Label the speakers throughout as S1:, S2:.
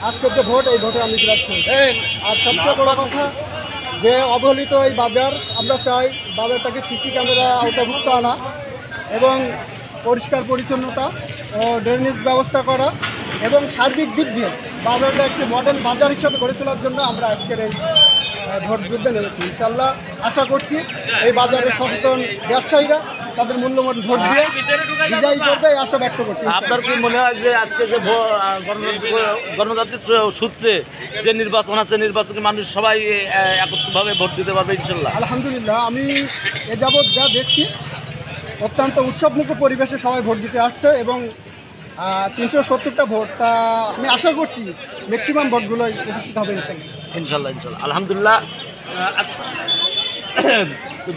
S1: আজকের যে ভোট, এই ভোটে আমি বিরাট খুশি। আর সবচেয়ে বড় কথা যে অবহেলিত এই বাজার, আমরা চাই বাজারটাকে সিসি ক্যামেরা আওতাভুক্ত আনা এবং পরিষ্কার পরিচ্ছন্নতা ও ড্রেনেজ ব্যবস্থা করা এবং সার্বিক দিক দিয়ে বাজারটা একটি মডেল বাজার হিসাবে গড়ে তোলার জন্য আমরা আজকের এই ভোট যুদ্ধে নেমেছি। ইনশাল্লাহ আশা করছি এই বাজারের সচেতন ব্যবসায়ীরা তাদের মূল্যবান ভোট দিয়ে বিজয়ী করবে, এই আশা ব্যক্ত করছি।
S2: আপনার কি মনে হয় যে আজকে যে গণতান্ত্রিক সূত্রে যে নির্বাচন আছে, নির্বাচনে মানুষ সবাই একত্রভাবে ভোট দিতে পারবে ইনশাল্লাহ?
S1: আলহামদুলিল্লাহ, আমি এ যাবৎ যা দেখছি অত্যন্ত উৎসবমুখর পরিবেশে সবাই ভোট দিতে আসছে এবং 370টা ভোট, তা আমি আশা করছি ম্যাক্সিমাম ভোটগুলোই উপস্থিত হবে
S2: ইনশাল্লাহ। আলহামদুলিল্লাহ। তো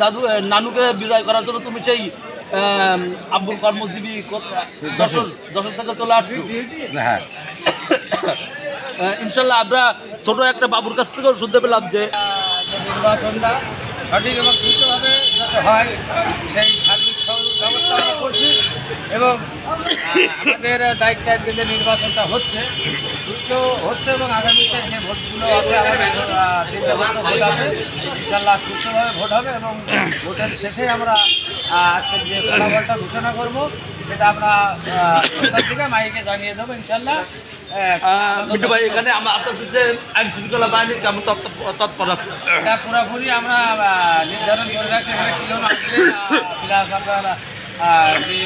S2: দাদু নানুকে বিজয় করার জন্য তুমি সেই আব্বুল কর্মজীবী যশোর থেকে চলে আসছো। হ্যাঁ, ইনশাল্লাহ আমরা ছোট একটা বাবুর কাছ থেকেও শুনতে পেলাম যে
S3: নির্বাচনটা সঠিক এবং সুষ্ঠুভাবে যাতে হয় সেই সার্বিক ব্যবস্থা আমরা করছি এবং আমাদের দায়িত্ব আজকে যে নির্বাচনটা হচ্ছে সুষ্ঠু হচ্ছে এবং আগামীতে যে ভোটগুলো আছে আমাদের 3টে ভোট আছে, ইনশাল্লাহ সুষ্ঠুভাবে ভোট হবে এবং ভোটের শেষে আমরা আজকে যে ফলাফলটা ঘোষণা করব সেটা আমরা থেকে মাইকে জানিয়ে দেবো ইনশাল্লাহ।
S2: মিন্টু ভাই, এখানে আপনাদের যে আইন শৃঙ্খলা বাহিনী কেমন তৎপর আছে?
S3: এটা পুরোপুরি আমরা নির্ধারণ করে রাখছি, এখানে কেউ আসবে প্লাস আপনার যে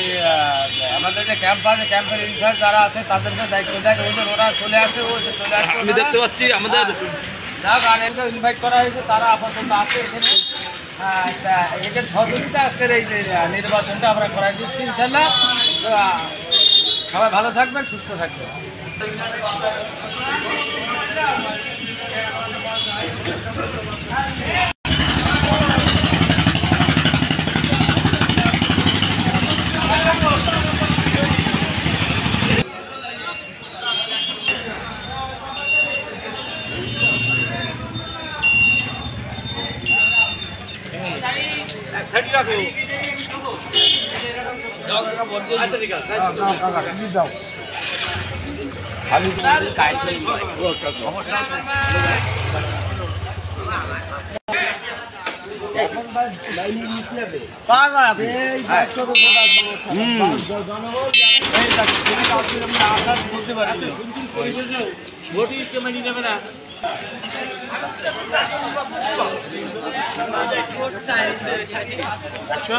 S3: আমাদের যে ক্যাম্প আছে, ক্যাম্পের ইনচার্জ যারা আছে তাদেরকে দায়িত্ব দেয়, ওরা চলে আসে, চলে আসে।
S2: আমি দেখতে পাচ্ছি আমাদের
S3: যারা ইনভাইট করা হয়েছে তারা আপাতত আছে এখানে। এদের সহযোগিতা আজকের এই নির্বাচনটা আমরা করাই দিচ্ছি ইনশাল্লাহ। সবাই ভালো থাকবেন, সুস্থ থাকবেন। আচ্ছা